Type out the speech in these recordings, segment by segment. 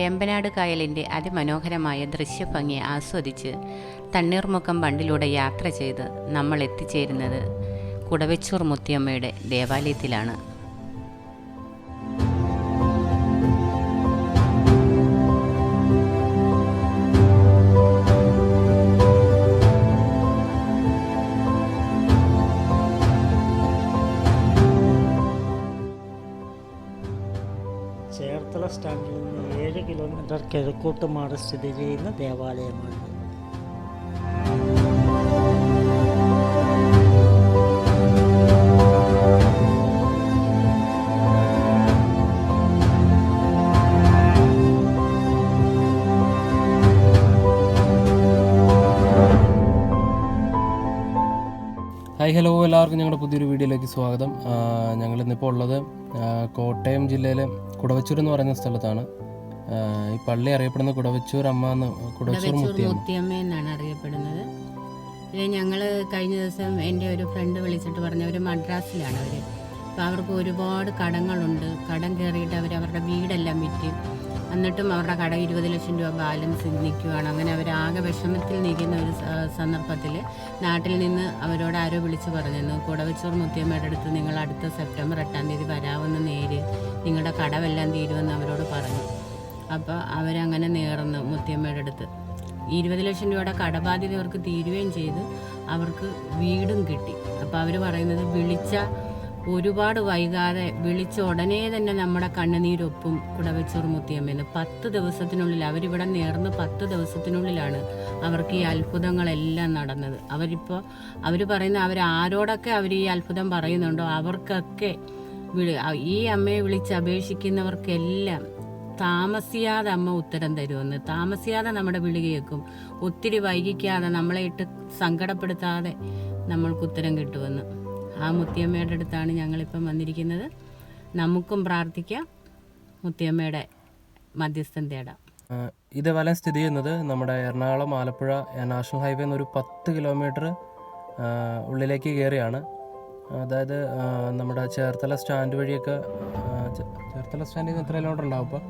വേമ്പനാട് കായലിൻ്റെ അതിമനോഹരമായ ദൃശ്യഭംഗി ആസ്വദിച്ച് തണ്ണീർമുക്കം ബണ്ടിലൂടെ യാത്ര ചെയ്ത് നമ്മൾ എത്തിച്ചേരുന്നത് കുടവച്ചൂർ മുത്തിയമ്മയുടെ ദേവാലയത്തിലാണ്. ചേർത്തല സ്റ്റാൻഡിൽ നിന്ന് 7 കിലോമീറ്റർ കിഴക്കോട്ട് മാറി സ്ഥിതി ചെയ്യുന്ന ദേവാലയമാണ്. ഹായ് ഹലോ, എല്ലാവർക്കും ഞങ്ങളുടെ പുതിയൊരു വീഡിയോയിലേക്ക് സ്വാഗതം. ഞങ്ങളിന്നിപ്പോൾ ഉള്ളത് കോട്ടയം ജില്ലയിലെ കുടവച്ചൂർ എന്ന് പറയുന്ന സ്ഥലത്താണ്. ഈ പള്ളി അറിയപ്പെടുന്ന കുടവച്ചൂർ അമ്മ എന്ന്, കുടവച്ചൂർ മുത്തിയമ്മ എന്നാണ് അറിയപ്പെടുന്നത്. ഇത് ഞങ്ങൾ കഴിഞ്ഞ ദിവസം എൻ്റെ ഒരു ഫ്രണ്ട് വിളിച്ചിട്ട് പറഞ്ഞു, അവർ മദ്രാസിലാണ് അവർ. അപ്പോൾ അവർക്ക് ഒരുപാട് കടങ്ങളുണ്ട്. കടം കയറിയിട്ട് അവരുടെ വീടെല്ലാം വിറ്റ്, എന്നിട്ടും അവരുടെ കട 20 ലക്ഷം രൂപ ബാലൻസ് നിൽക്കുകയാണ്. അങ്ങനെ അവർ ആകെ വിഷമത്തിൽ നിൽക്കുന്ന ഒരു സന്ദർഭത്തിൽ നാട്ടിൽ നിന്ന് അവരോട് ആരോ വിളിച്ച് പറഞ്ഞിരുന്നു, കുടവച്ചൂർ മുത്തിയമ്മയുടെ അടുത്ത് നിങ്ങൾ അടുത്ത സെപ്റ്റംബർ 8-ാം തീയതി വരാവുന്ന നേര്, നിങ്ങളുടെ കടമെല്ലാം തീരുമെന്ന് അവരോട് പറഞ്ഞു. അപ്പോൾ അവരങ്ങനെ നേർന്നു മുത്തിയമ്മയുടെ അടുത്ത്. 20 ലക്ഷം രൂപയുടെ കടബാധ്യത അവർക്ക് തീരുകയും ചെയ്ത് അവർക്ക് വീടും കിട്ടി. അപ്പോൾ അവർ പറയുന്നത്, വിളിച്ച ഒരുപാട് വൈകാതെ വിളിച്ച ഉടനെ തന്നെ നമ്മുടെ കണ്ണുനീരൊപ്പും കുടവച്ചൂർ മുത്തിയമ്മയെന്ന്. 10 ദിവസത്തിനുള്ളിൽ അവരിവിടെ നേർന്ന് 10 ദിവസത്തിനുള്ളിലാണ് അവർക്ക് ഈ അത്ഭുതങ്ങളെല്ലാം നടന്നത്. അവർ പറയുന്ന അവരാരോടൊക്കെ അവർ ഈ അത്ഭുതം പറയുന്നുണ്ടോ അവർക്കൊക്കെ ഈ അമ്മയെ വിളിച്ച് അപേക്ഷിക്കുന്നവർക്കെല്ലാം താമസിയാതെ അമ്മ ഉത്തരം തരുമെന്ന്. താമസിയാതെ നമ്മുടെ വിളി കേൾക്കും. ഒത്തിരി വൈകിക്കാതെ, നമ്മളെ ഇട്ട് സങ്കടപ്പെടുത്താതെ നമ്മൾക്ക് ഉത്തരം കിട്ടുമെന്ന്. ആ മുത്തിയമ്മയുടെ അടുത്താണ് ഞങ്ങളിപ്പം വന്നിരിക്കുന്നത്. നമുക്കും പ്രാർത്ഥിക്കാം, മുത്തിയമ്മയുടെ മധ്യസ്ഥം തേടാം. ഈ ദേവാലയം സ്ഥിതി ചെയ്യുന്നത് നമ്മുടെ എറണാകുളം ആലപ്പുഴ നാഷണൽ ഹൈവേ എന്നൊരു 10 കിലോമീറ്റർ ഉള്ളിലേക്ക് കയറിയാണ്. അതായത് നമ്മുടെ ചേർത്തല സ്റ്റാൻഡ് വഴിയൊക്കെ, ചേർത്തല സ്റ്റാൻഡിൽ നിന്ന് എത്ര കിലോമീറ്റർ ഉണ്ടാവും ഇപ്പോൾ?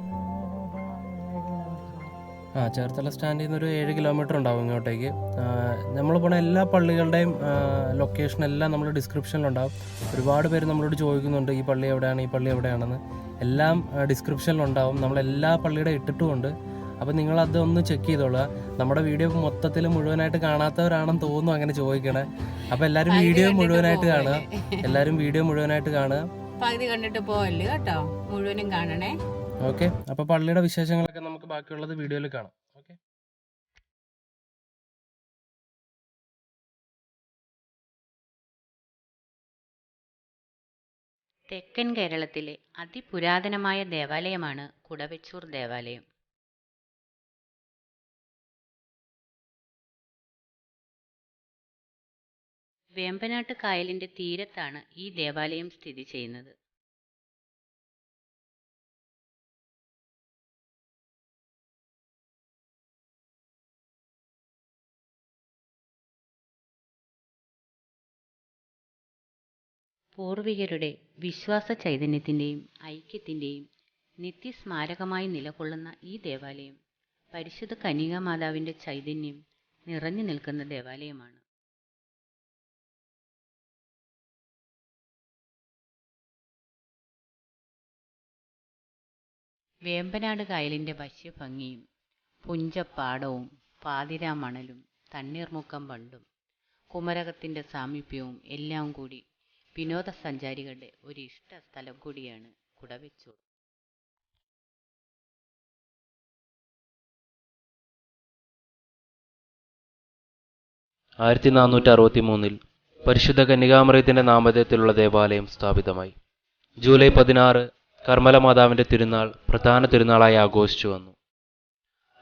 ചേർത്തല സ്റ്റാൻഡിൽ നിന്നൊരു 7 കിലോമീറ്റർ ഉണ്ടാവും ഇങ്ങോട്ടേക്ക്. നമ്മൾ പോണ എല്ലാ പള്ളികളുടെയും ലൊക്കേഷൻ എല്ലാം നമ്മൾ ഡിസ്ക്രിപ്ഷനിലുണ്ടാവും. ഒരുപാട് പേര് നമ്മളോട് ചോദിക്കുന്നുണ്ട് ഈ പള്ളി എവിടെയാണ്, ഈ പള്ളി എവിടെയാണെന്ന്. എല്ലാം ഡിസ്ക്രിപ്ഷനിലുണ്ടാവും. നമ്മളെല്ലാ പള്ളിയുടെ ഇട്ടിട്ടുമുണ്ട്. അപ്പോൾ നിങ്ങളത് ഒന്ന് ചെക്ക് ചെയ്തോളുക. നമ്മുടെ വീഡിയോ മൊത്തത്തിൽ മുഴുവനായിട്ട് കാണാത്തവരാണെന്ന് തോന്നുന്നു അങ്ങനെ ചോദിക്കണേ. അപ്പോൾ എല്ലാവരും വീഡിയോ മുഴുവനായിട്ട് കാണുക. പകുതി കണ്ടിട്ട് പോവല്ലേ കേട്ടോ, മുഴുവനും കാണണേ. ഓക്കെ, അപ്പോൾ പള്ളിയുടെ വിശേഷങ്ങളൊക്കെ നമുക്ക് ബാക്കിയുള്ളത് വീഡിയോയിൽ കാണാം. ഓക്കെ, തെക്കൻ കേരളത്തിലെ അതിപുരാതനമായ ദേവാലയമാണ് കുടവച്ചൂർ ദേവാലയം. വേമ്പനാട്ട് കായലിൻ്റെ തീരത്താണ് ഈ ദേവാലയം സ്ഥിതി ചെയ്യുന്നത്. പൂർവികരുടെ വിശ്വാസ ചൈതന്യത്തിൻ്റെയും ഐക്യത്തിൻ്റെയും നിത്യസ്മാരകമായി നിലകൊള്ളുന്ന ഈ ദേവാലയം പരിശുദ്ധ കന്യകാമാതാവിൻ്റെ ചൈതന്യം നിറഞ്ഞു നിൽക്കുന്ന ദേവാലയമാണ്. വേമ്പനാട് കായലിൻ്റെ വശ്യഭംഗിയും പുഞ്ചപ്പാടവും പാതിരാമണലും തണ്ണീർമുക്കം ബണ്ടും കുമരകത്തിൻ്റെ സാമീപ്യവും എല്ലാം കൂടി വിനോദസഞ്ചാരികളുടെ ഒരു ഇഷ്ട സ്ഥലം കൂടിയാണ് കുടവച്ചൂർ. ആയിരത്തി 463 പരിശുദ്ധ കന്യകാമറിയത്തിന്റെ നാമധേയത്തിലുള്ള ദേവാലയം സ്ഥാപിതമായി. ജൂലൈ 16 കർമ്മല മാതാവിന്റെ തിരുനാൾ പ്രധാന തിരുനാളായി ആഘോഷിച്ചു വന്നു.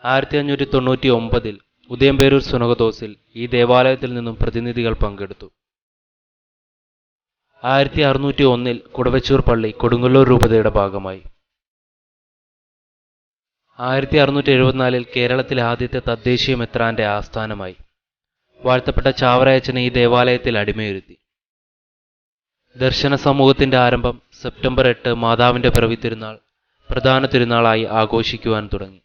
1599 ഉദയംപേരൂർ സുനകദോസിൽ ഈ ദേവാലയത്തിൽ നിന്നും പ്രതിനിധികൾ പങ്കെടുത്തു. 1601 കുടവച്ചൂർ പള്ളി കൊടുങ്ങല്ലൂർ രൂപതയുടെ ഭാഗമായി. 1674 കേരളത്തിലെ ആദ്യത്തെ തദ്ദേശീയ മെത്രാന്റെ ആസ്ഥാനമായി. വാഴ്ത്തപ്പെട്ട ചാവറയച്ചനെ ഈ ദേവാലയത്തിൽ അടിമയിരുത്തി. ദർശന സമൂഹത്തിന്റെ ആരംഭം സെപ്റ്റംബർ 8 മാതാവിന്റെ പിറവി തിരുനാൾ പ്രധാന തിരുനാളായി ആഘോഷിക്കുവാൻ തുടങ്ങി.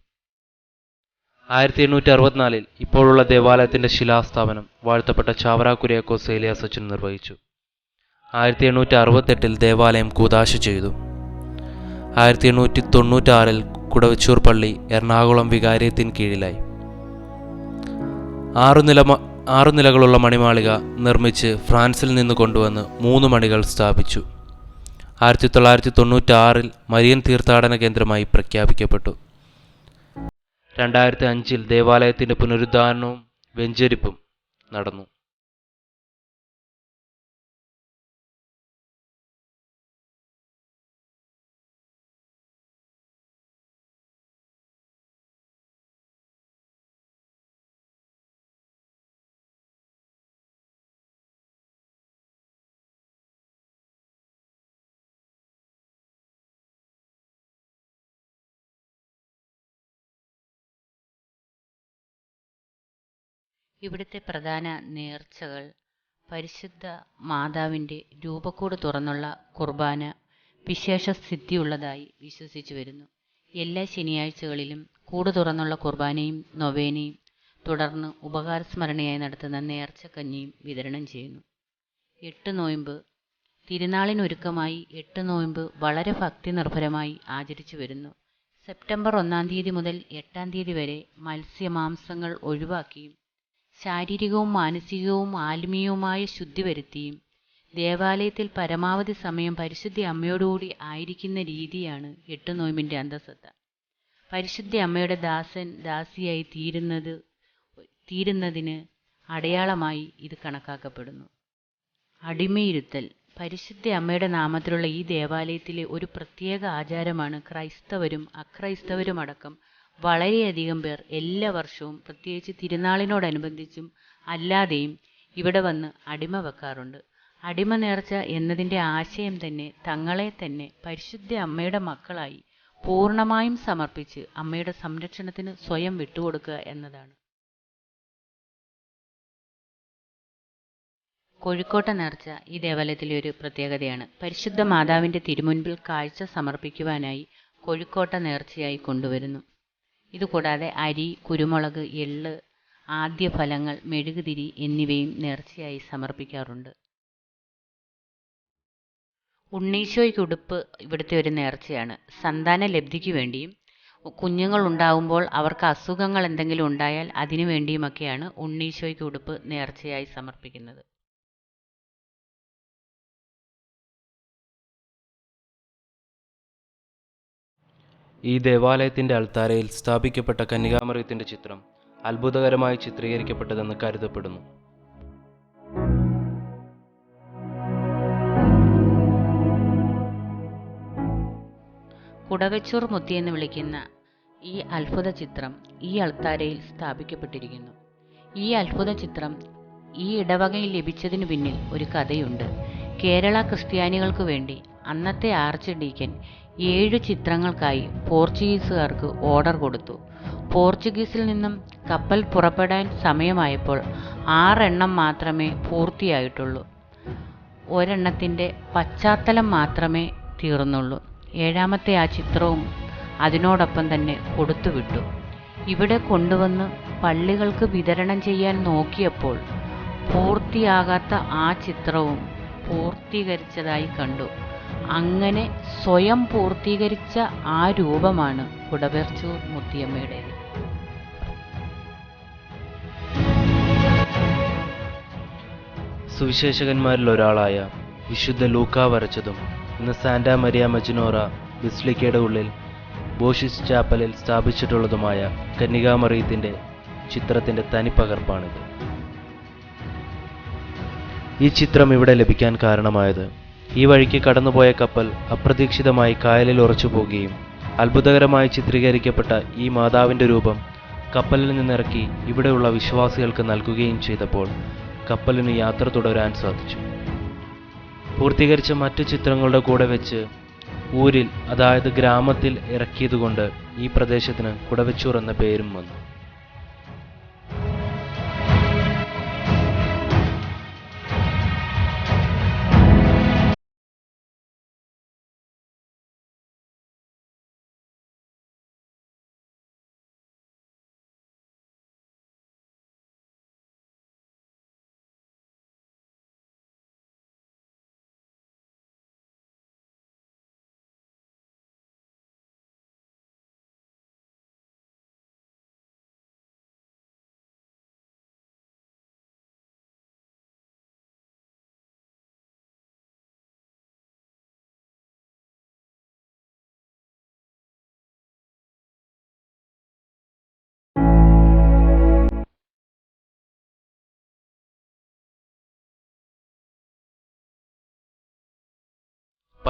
1864 ഇപ്പോഴുള്ള ദേവാലയത്തിന്റെ ശിലാസ്ഥാപനം വാഴ്ത്തപ്പെട്ട ചാവറ കുര്യാക്കോസ് ഏലിയാസ് അച്ഛൻ നിർവഹിച്ചു. 1868 ദേവാലയം കൂദാശ ചെയ്തു. 1896 കുടവച്ചൂർ പള്ളി എറണാകുളം വികാരിയത്തിന് കീഴിലായി. 6 നിലകളുള്ള മണിമാളിക നിർമ്മിച്ച് ഫ്രാൻസിൽ നിന്ന് കൊണ്ടുവന്ന് 3 മണികൾ സ്ഥാപിച്ചു. 1996 മരിയൻ തീർത്ഥാടന കേന്ദ്രമായി പ്രഖ്യാപിക്കപ്പെട്ടു. 2005 ദേവാലയത്തിന്റെ പുനരുദ്ധാരണവും വെഞ്ചരിപ്പും നടന്നു. ഇവിടുത്തെ പ്രധാന നേർച്ചകൾ പരിശുദ്ധ മാതാവിൻ്റെ രൂപക്കൂട് തുറന്നുള്ള കുർബാന വിശേഷ സിദ്ധിയുള്ളതായി വിശ്വസിച്ചു വരുന്നു. എല്ലാ ശനിയാഴ്ചകളിലും കൂട് തുറന്നുള്ള കുർബാനയും നൊവേനയും തുടർന്ന് ഉപകാരസ്മരണയായി നടത്തുന്ന നേർച്ചക്കഞ്ഞിയും വിതരണം ചെയ്യുന്നു. 8 നോയമ്പ് തിരുനാളിനൊരുക്കമായി 8 നോയമ്പ് വളരെ ഭക്തി നിർഭരമായി ആചരിച്ചു വരുന്നു. സെപ്റ്റംബർ 1 തീയതി മുതൽ 8 തീയതി വരെ മത്സ്യമാംസങ്ങൾ ഒഴിവാക്കിയും ശാരീരികവും മാനസികവും ആത്മീയവുമായ ശുദ്ധി വരുത്തിയും ദേവാലയത്തിൽ പരമാവധി സമയം പരിശുദ്ധ അമ്മയോടുകൂടി ആയിരിക്കുന്ന രീതിയാണ് 8 നോയമ്പിൻ്റെ അന്തസത്ത. പരിശുദ്ധ അമ്മയുടെ ദാസൻ ദാസിയായി തീരുന്നതിന് അടയാളമായി ഇത് കണക്കാക്കപ്പെടുന്നു. അടിമയിരുത്തൽ പരിശുദ്ധ അമ്മയുടെ നാമത്തിലുള്ള ഈ ദേവാലയത്തിലെ ഒരു പ്രത്യേക ആചാരമാണ്. ക്രൈസ്തവരും അക്രൈസ്തവരുമടക്കം വളരെയധികം പേർ എല്ലാ വർഷവും പ്രത്യേകിച്ച് തിരുനാളിനോടനുബന്ധിച്ചും അല്ലാതെയും ഇവിടെ വന്ന് അടിമ വെക്കാറുണ്ട്. അടിമ നേർച്ച എന്നതിൻ്റെ ആശയം തന്നെ തങ്ങളെ തന്നെ പരിശുദ്ധ അമ്മയുടെ മക്കളായി പൂർണ്ണമായും സമർപ്പിച്ച് അമ്മയുടെ സംരക്ഷണത്തിന് സ്വയം വിട്ടുകൊടുക്കുക എന്നതാണ്. കോഴിക്കോട്ടെ നേർച്ച ഈ ദേവാലയത്തിലെ ഒരു പ്രത്യേകതയാണ്. പരിശുദ്ധ മാതാവിൻ്റെ തിരുമുൻപിൽ കാഴ്ച സമർപ്പിക്കുവാനായി കോഴിക്കോട്ടെ നേർച്ചയായി കൊണ്ടുവരുന്നു. ഇതുകൂടാതെ അരി, കുരുമുളക്, എള്ള്, ആദ്യഫലങ്ങൾ, മെഴുകുതിരി എന്നിവയും നേർച്ചയായി സമർപ്പിക്കാറുണ്ട്. ഉണ്ണീശോയ്ക്ക് ഉടുപ്പ് ഇവിടുത്തെ ഒരു നേർച്ചയാണ്. സന്താന ലബ്ധിക്ക് വേണ്ടിയും കുഞ്ഞുങ്ങൾ ഉണ്ടാകുമ്പോൾ അവർക്ക് അസുഖങ്ങൾ എന്തെങ്കിലും ഉണ്ടായാൽ അതിനു വേണ്ടിയുമൊക്കെയാണ് ഉണ്ണീശോയ്ക്ക് ഉടുപ്പ് നേർച്ചയായി സമർപ്പിക്കുന്നത്. ഈ ദേവാലയത്തിന്റെ അൾത്താരയിൽ സ്ഥാപിക്കപ്പെട്ട കന്യകാമറിയത്തിന്റെ ചിത്രം അത്ഭുതകരമായി ചിത്രീകരിക്കപ്പെട്ടതെന്ന് കരുതപ്പെടുന്നു. കുടവച്ചൂർ മുത്തി എന്ന് വിളിക്കുന്ന ഈ അത്ഭുത ചിത്രം ഈ അൾത്താരയിൽ സ്ഥാപിക്കപ്പെട്ടിരിക്കുന്നു. ഈ അത്ഭുത ചിത്രം ഈ ഇടവകയിൽ ലഭിച്ചതിനു പിന്നിൽ ഒരു കഥയുണ്ട്. കേരള ക്രിസ്ത്യാനികൾക്ക് വേണ്ടി അന്നത്തെ ആർച്ച് ഡീക്കൻ 7 ചിത്രങ്ങൾക്കായി പോർച്ചുഗീസുകാർക്ക് ഓർഡർ കൊടുത്തു. പോർച്ചുഗീസിൽ നിന്നും കപ്പൽ പുറപ്പെടാൻ സമയമായപ്പോൾ 6 എണ്ണം മാത്രമേ പൂർത്തിയായിട്ടുള്ളൂ. ഒരെണ്ണത്തിൻ്റെ പശ്ചാത്തലം മാത്രമേ തീർന്നുള്ളൂ. 7ാമത്തെ ആ ചിത്രവും അതിനോടൊപ്പം തന്നെ കൊടുത്തുവിട്ടു. ഇവിടെ കൊണ്ടുവന്ന് പള്ളികൾക്ക് വിതരണം ചെയ്യാൻ നോക്കിയപ്പോൾ പൂർത്തിയാകാത്ത ആ ചിത്രവും പൂർത്തീകരിച്ചതായി കണ്ടു. അങ്ങനെ സ്വയം പൂർത്തീകരിച്ച ആ രൂപമാണ് കുടവച്ചൂർ മുത്തിയമ്മയുടേത്. സുവിശേഷകന്മാരിൽ ഒരാളായ വിശുദ്ധ ലൂക്ക വരച്ചതും ഇന്ന് സാന്റാ മരിയ മജിനോറ ബിസ്ലിക്കയുടെ ഉള്ളിൽ ബോഷിസ് ചാപ്പലിൽ സ്ഥാപിച്ചിട്ടുള്ളതുമായ കന്യകാമറിയത്തിന്റെ ചിത്രത്തിന്റെ തനിപ്പകർപ്പാണിത്. ഈ ചിത്രം ഇവിടെ ലഭിക്കാൻ കാരണമായത് ഈ വഴിക്ക് കടന്നുപോയ കപ്പൽ അപ്രതീക്ഷിതമായി കായലിൽ ഉറച്ചു പോകുകയും അത്ഭുതകരമായി ചിത്രീകരിക്കപ്പെട്ട ഈ മാതാവിൻ്റെ രൂപം കപ്പലിൽ നിന്നിറക്കി ഇവിടെയുള്ള വിശ്വാസികൾക്ക് നൽകുകയും ചെയ്തപ്പോൾ കപ്പലിന് യാത്ര തുടരാൻ സാധിച്ചു. പൂർത്തീകരിച്ച മറ്റു ചിത്രങ്ങളുടെ കൂടെ വെച്ച് ഊരിൽ, അതായത് ഗ്രാമത്തിൽ ഇറക്കിയതുകൊണ്ട് ഈ പ്രദേശത്തിന് കുടവച്ചൂർ എന്ന പേരും വന്നു.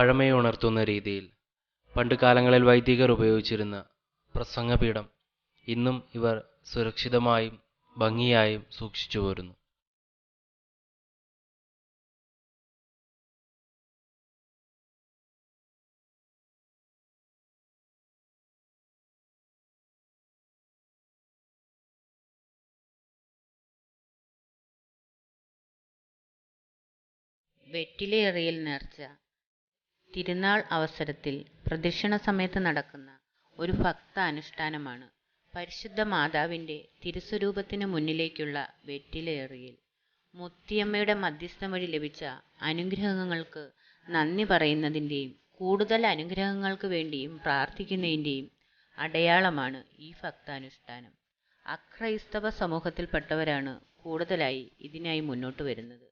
പഴമയെ ഉണർത്തുന്ന രീതിയിൽ പണ്ട് കാലങ്ങളിൽ വൈദികർ ഉപയോഗിച്ചിരുന്ന പ്രസംഗപീഠം ഇന്നും ഇവർ സുരക്ഷിതമായും ഭംഗിയായും സൂക്ഷിച്ചു പോരുന്നു. വെറ്റിലയേറിയൽ നേർച്ച തിരുനാൾ അവസരത്തിൽ പ്രദക്ഷിണ സമയത്ത് നടക്കുന്ന ഒരു ഭക്ത അനുഷ്ഠാനമാണ് പരിശുദ്ധ മാതാവിൻ്റെ തിരുസ്വരൂപത്തിന് മുന്നിലേക്കുള്ള വെറ്റിലയേറിയൽ. മുത്തിയമ്മയുടെ മധ്യസ്ഥം വഴി ലഭിച്ച അനുഗ്രഹങ്ങൾക്ക് നന്ദി പറയുന്നതിൻ്റെയും കൂടുതൽ അനുഗ്രഹങ്ങൾക്ക് വേണ്ടിയും പ്രാർത്ഥിക്കുന്നതിൻ്റെയും അടയാളമാണ് ഈ ഭക്താനുഷ്ഠാനം. അക്രൈസ്തവ സമൂഹത്തിൽപ്പെട്ടവരാണ് കൂടുതലായി ഇതിനായി മുന്നോട്ട് വരുന്നത്.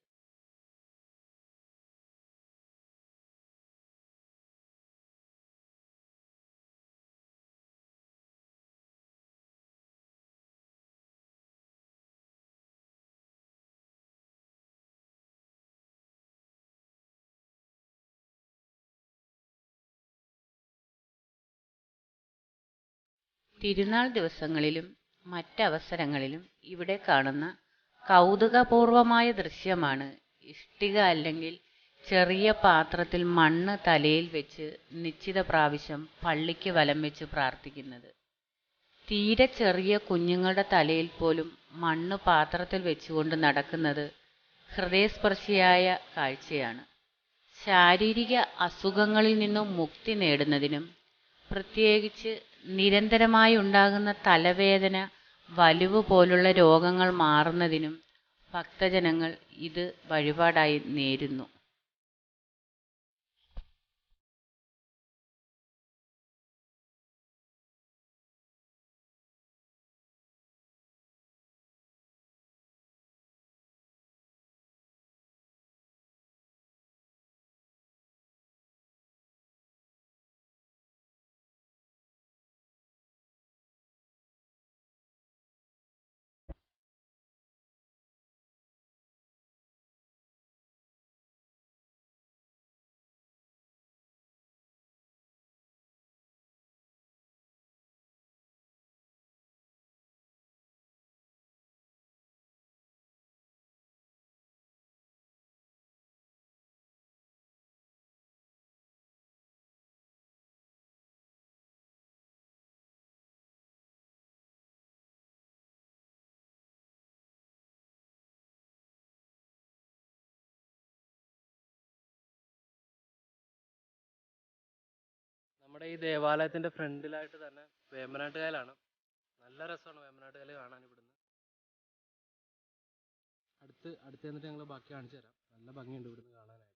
തിരുനാൾ ദിവസങ്ങളിലും മറ്റവസരങ്ങളിലും ഇവിടെ കാണുന്ന കൗതുകപൂർവമായ ദൃശ്യമാണ് ഇഷ്ടിക അല്ലെങ്കിൽ ചെറിയ പാത്രത്തിൽ മണ്ണ് തലയിൽ വെച്ച് നിശ്ചിത പ്രാവശ്യം പള്ളിക്ക് വലം വെച്ച് പ്രാർത്ഥിക്കുന്നത്. തീരെ ചെറിയ കുഞ്ഞുങ്ങളുടെ തലയിൽ പോലും മണ്ണ് പാത്രത്തിൽ വെച്ചുകൊണ്ട് നടക്കുന്നത് ഹൃദയസ്പർശിയായ കാഴ്ചയാണ്. ശാരീരിക അസുഖങ്ങളിൽ നിന്നും മുക്തി നേടുന്നതിനും പ്രത്യേകിച്ച് നിരന്തരമായി ഉണ്ടാകുന്ന തലവേദന, വലിവ് പോലുള്ള രോഗങ്ങൾ മാറുന്നതിനും ഭക്തജനങ്ങൾ ഇത് വഴിപാടായി നേരുന്നു. നമ്മുടെ ഈ ദേവാലയത്തിൻ്റെ ഫ്രണ്ടിലായിട്ട് തന്നെ വേമ്പനാട്ടുകായലാണ്. നല്ല രസമാണ് വേമ്പനാട്ടുകായൽ കാണാൻ. ഇവിടുന്ന് അടുത്ത് ചെന്നിട്ട് ഞങ്ങൾ ബാക്കി കാണിച്ചു തരാം. നല്ല ഭംഗിയുണ്ട് ഇവിടുന്ന് കാണാനായിട്ട്.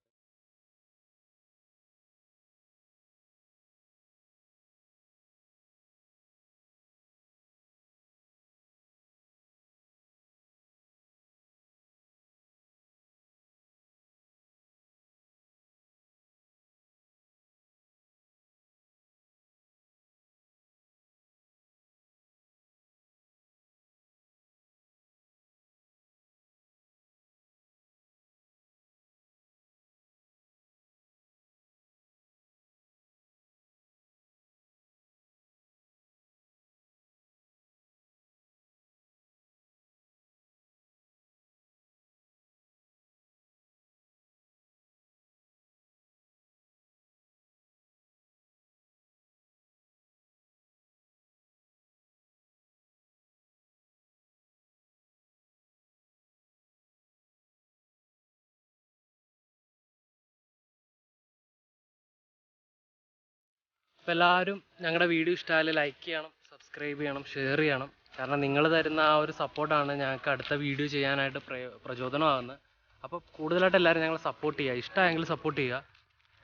അപ്പോൾ എല്ലാവരും ഞങ്ങളുടെ വീഡിയോ ഇഷ്ടമായാലും ലൈക്ക് ചെയ്യണം, സബ്സ്ക്രൈബ് ചെയ്യണം, ഷെയർ ചെയ്യണം. കാരണം നിങ്ങൾ തരുന്ന ആ ഒരു സപ്പോർട്ടാണ് ഞങ്ങൾക്ക് അടുത്ത വീഡിയോ ചെയ്യാനായിട്ട് പ്രചോദനമാകുന്നത്. അപ്പോൾ കൂടുതലായിട്ട് എല്ലാവരും ഞങ്ങളെ സപ്പോർട്ട് ചെയ്യുക. ഇഷ്ടമായെങ്കിൽ സപ്പോർട്ട് ചെയ്യുക.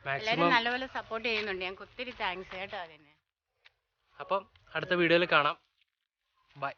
മാക്സിമം നല്ലപോലെ സപ്പോർട്ട് ചെയ്യുന്നുണ്ട്. ഞങ്ങൾക്ക് ഒത്തിരി താങ്ക്സ് കേട്ടോ അതിന്. അപ്പം അടുത്ത വീഡിയോയിൽ കാണാം. ബൈ.